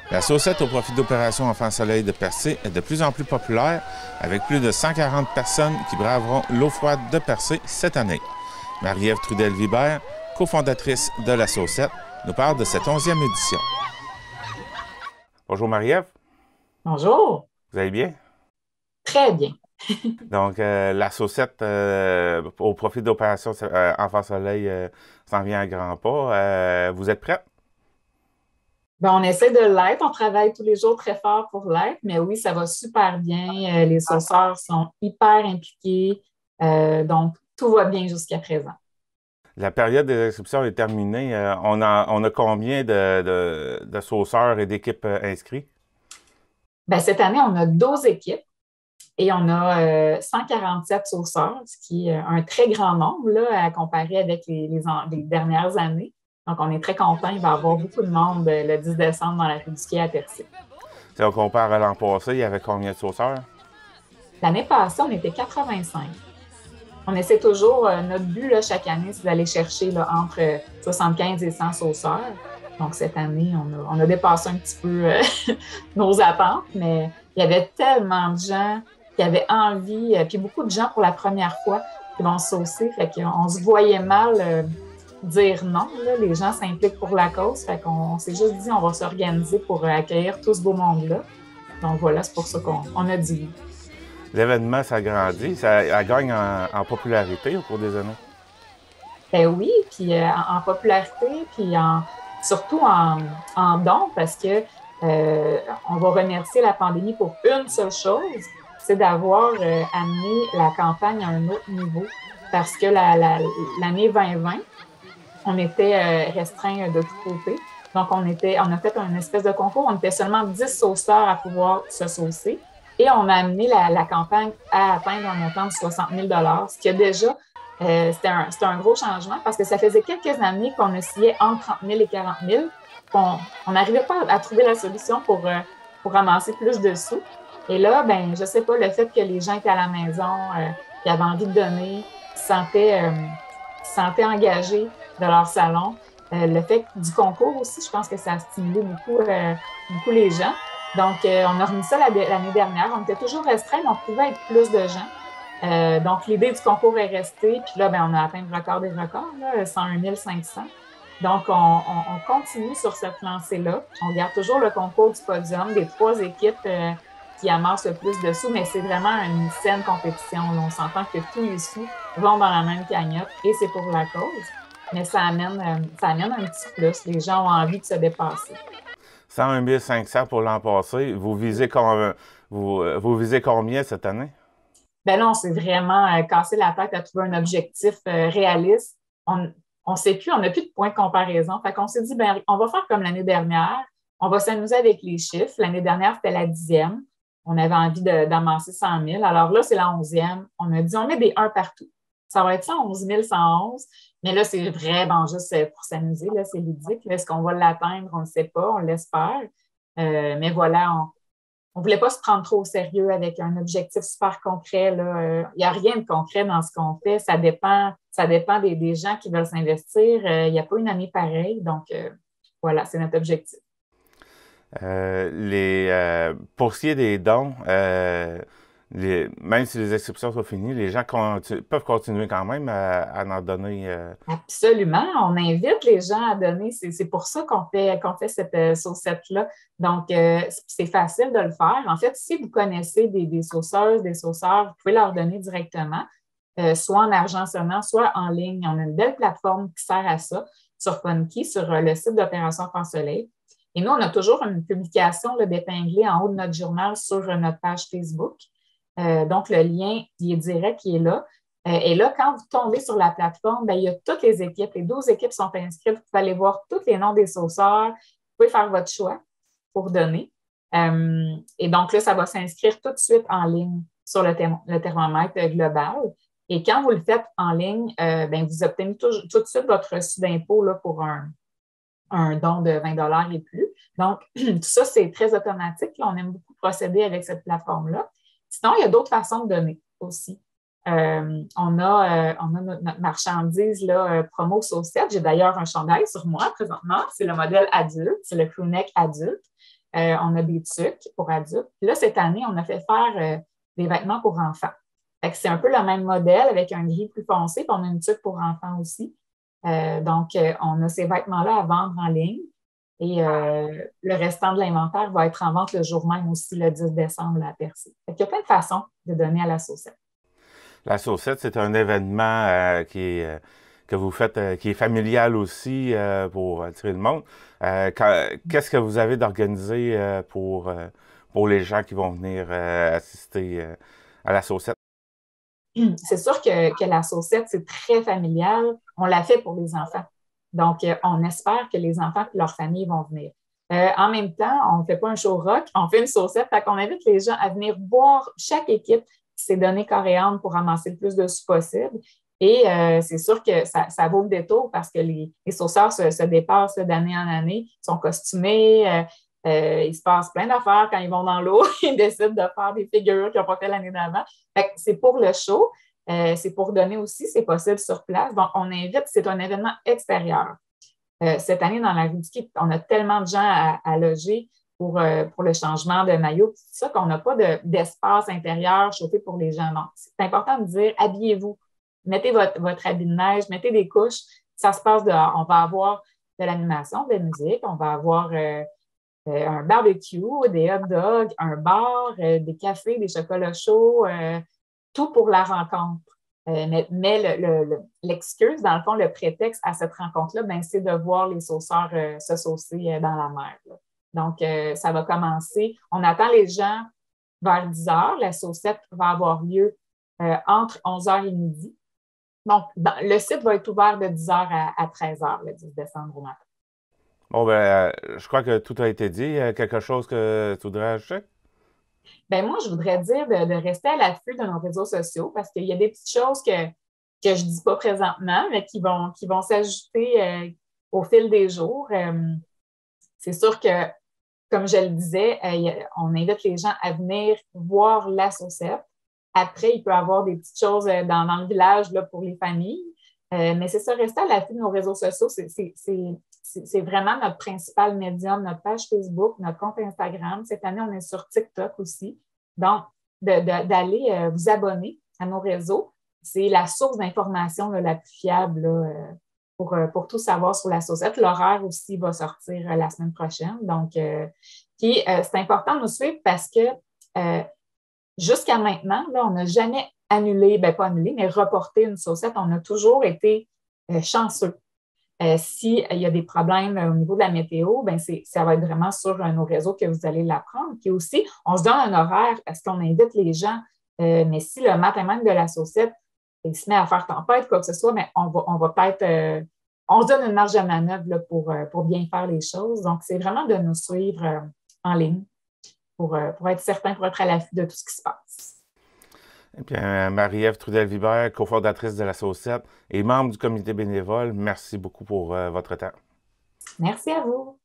La saucette au profit d'Opération Enfant Soleil de Percé est de plus en plus populaire, avec plus de 140 personnes qui braveront l'eau froide de Percé cette année. Marie-Ève Trudel-Vibert, cofondatrice de la saucette, nous parle de cette 11e édition. Bonjour Marie-Ève. Bonjour. Vous allez bien? Très bien. Donc, la saucette au profit d'Opération Enfant Soleil s'en vient à grands pas. Vous êtes prête? Ben, on essaie de l'être. On travaille tous les jours très fort pour l'être, mais oui, ça va super bien. Les sauceurs sont hyper impliqués. Donc, tout va bien jusqu'à présent. La période des inscriptions est terminée. On a combien de sauceurs et d'équipes inscrits? Ben, cette année, on a 12 équipes et on a 147 sauceurs, ce qui est un très grand nombre là, à comparer avec les dernières années. Donc, on est très content. Il va y avoir beaucoup de monde le 10 décembre dans la rue du Quai à Percé. Si on compare à l'an passé, il y avait combien de sauceurs? L'année passée, on était 85. On essaie toujours, notre but là, chaque année, c'est d'aller chercher là, entre 75 et 100 sauceurs. Donc, cette année, on a dépassé un petit peu nos attentes, mais il y avait tellement de gens qui avaient envie, puis beaucoup de gens pour la première fois qui vont saucer. Fait qu'on se voyait mal dire non. Là. Les gens s'impliquent pour la cause. Fait qu'on s'est juste dit, on va s'organiser pour accueillir tout ce beau monde-là. Donc voilà, c'est pour ça qu'on a dit oui. L'événement s'agrandit, ça gagne en popularité au cours des années. Ben oui, puis en popularité, puis surtout en dons, parce que on va remercier la pandémie pour une seule chose, c'est d'avoir amené la campagne à un autre niveau. Parce que l'année 2020, on était restreint de tous côtés. Donc, on a fait une espèce de concours. On était seulement 10 sauceurs à pouvoir se saucer. Et on a amené la campagne à atteindre un montant de 60 000 ce qui a déjà, c'était un gros changement parce que ça faisait quelques années qu'on oscillait entre 30 000 et 40 000. On n'arrivait pas à trouver la solution pour ramasser plus de sous. Et là, ben, je sais pas, le fait que les gens étaient à la maison, qui avaient envie de donner, se sentaient engagés de leur salon. Le fait du concours aussi, je pense que ça a stimulé beaucoup les gens. Donc, on a remis ça l'année dernière. On était toujours restreint, mais on pouvait être plus de gens. Donc, l'idée du concours est restée. Puis là, ben, on a atteint le record des records, là, 101 500. Donc, on continue sur cette lancée-là. On garde toujours le concours du podium des 3 équipes qui amassent le plus de sous, mais c'est vraiment une saine compétition. Là. On s'entend que tous les sous vont dans la même cagnotte et c'est pour la cause. Mais ça amène un petit plus. Les gens ont envie de se dépasser. 101 500 pour l'an passé. Vous visez combien cette année? Ben là, on s'est vraiment cassé la tête à trouver un objectif réaliste. On sait plus, on n'a plus de point de comparaison. Fait qu'on s'est dit, ben, on va faire comme l'année dernière. On va s'amuser avec les chiffres. L'année dernière, c'était la 10e. On avait envie d'amasser 100 000. Alors là, c'est la 11e. On a dit, on met des 1 partout. Ça va être 111 111. Mais là, c'est vraiment juste pour s'amuser. Là, c'est ludique. Est-ce qu'on va l'atteindre? On ne sait pas. On l'espère. Mais voilà, on ne voulait pas se prendre trop au sérieux avec un objectif super concret. Il n'y a rien de concret dans ce qu'on fait. Ça dépend des gens qui veulent s'investir. Il n'y a pas une année pareille. Donc, voilà, c'est notre objectif. Pour ce qui est des dons, même si les inscriptions sont finies, les gens peuvent continuer quand même à en donner. Absolument. On invite les gens à donner. C'est pour ça qu'on fait cette saucette-là. Donc, c'est facile de le faire. En fait, si vous connaissez des sauceuses, des sauceurs, vous pouvez leur donner directement, soit en argent sonnant, soit en ligne. On a une belle plateforme qui sert à ça sur Funky, sur le site d'Opération Enfant Soleil. Et nous, on a toujours une publication d'épinglée en haut de notre journal sur notre page Facebook. Donc, le lien, il est direct, il est là. Et là, quand vous tombez sur la plateforme, bien, il y a toutes les équipes. Les 12 équipes sont inscrites. Vous pouvez aller voir tous les noms des sauceurs. Vous pouvez faire votre choix pour donner. Et donc, là, ça va s'inscrire tout de suite en ligne sur le thermomètre global. Et quand vous le faites en ligne, bien, vous obtenez tout de suite votre reçu d'impôt là, pour un don de 20 et plus. Donc, tout ça, c'est très automatique. Là, on aime beaucoup procéder avec cette plateforme-là. Sinon, il y a d'autres façons de donner aussi. On a notre marchandise là, promo saucette. J'ai d'ailleurs un chandail sur moi présentement. C'est le modèle adulte, c'est le crewneck adulte. on a des tucs pour adultes. Puis là, cette année, on a fait faire des vêtements pour enfants. Fait que c'est un peu le même modèle avec un gris plus foncé, puis on a une tuque pour enfants aussi. Donc, on a ces vêtements-là à vendre en ligne. Et le restant de l'inventaire va être en vente le jour même aussi, le 10 décembre, à Percé. Fait qu'il y a plein de façons de donner à la Saucette. La Saucette, c'est un événement que vous faites, qui est familial aussi pour attirer le monde. Qu'est-ce que vous avez d'organisé pour les gens qui vont venir assister à la Saucette? C'est sûr que la Saucette, c'est très familial. On l'a fait pour les enfants. Donc, on espère que les enfants et leurs familles vont venir. En même temps, on ne fait pas un show rock, on fait une saucette. Fait qu'on invite les gens à venir boire. Chaque équipe s'est donné corps et âme pour ramasser le plus de sous possible. Et c'est sûr que ça vaut le détour parce que les sauceurs se dépassent d'année en année. Ils sont costumés. Il se passe plein d'affaires quand ils vont dans l'eau. Ils décident de faire des figures qu'ils n'ont pas fait l'année d'avant. C'est pour le show. C'est pour donner aussi, c'est possible sur place. Donc, on invite, c'est un événement extérieur. Cette année, dans la rue du Quai, on a tellement de gens à loger pour le changement de maillot, tout ça, qu'on n'a pas d'espace intérieur chauffé pour les gens. Donc, c'est important de dire, habillez-vous, mettez votre habit de neige, mettez des couches, ça se passe dehors. On va avoir de l'animation, de la musique, on va avoir un barbecue, des hot dogs, un bar, des cafés, des chocolats chauds, tout pour la rencontre. Mais l'excuse, dans le fond, le prétexte à cette rencontre-là, ben, c'est de voir les sauceurs se saucer dans la mer. Là. Donc, ça va commencer. On attend les gens vers 10 heures. La saucette va avoir lieu entre 11 heures et midi. Donc, le site va être ouvert de 10 heures à 13 heures le 10 décembre au matin. Bon, je crois que tout a été dit. Quelque chose que tu voudrais ajouter? Ben moi, je voudrais dire de rester à l'affût de nos réseaux sociaux parce qu'il y a des petites choses que je ne dis pas présentement, mais qui vont s'ajouter au fil des jours. C'est sûr que, comme je le disais, on invite les gens à venir voir la saucette. Après, il peut y avoir des petites choses dans le village là, pour les familles. Mais c'est ça, rester à l'affût de nos réseaux sociaux, c'est vraiment notre principal médium, notre page Facebook, notre compte Instagram. Cette année, on est sur TikTok aussi. Donc, d'aller vous abonner à nos réseaux, c'est la source d'information la plus fiable là, pour tout savoir sur la saucette. L'horaire aussi va sortir la semaine prochaine. Donc, c'est important de nous suivre parce que jusqu'à maintenant, là, on n'a jamais annulé, ben pas annulé, mais reporté une saucette. On a toujours été chanceux. S'il y a des problèmes au niveau de la météo, ben ça va être vraiment sur nos réseaux que vous allez l'apprendre. Puis aussi, on se donne un horaire parce qu'on invite les gens. Mais si le matin même de la saucette, il se met à faire tempête, quoi que ce soit, mais on va peut-être... on se donne une marge de manœuvre là, pour bien faire les choses. Donc, c'est vraiment de nous suivre en ligne pour être certain, pour être à l'affût de tout ce qui se passe. Et puis, Marie-Ève Trudel-Vibert, cofondatrice de la Saucette et membre du comité bénévole, merci beaucoup pour votre temps. Merci à vous.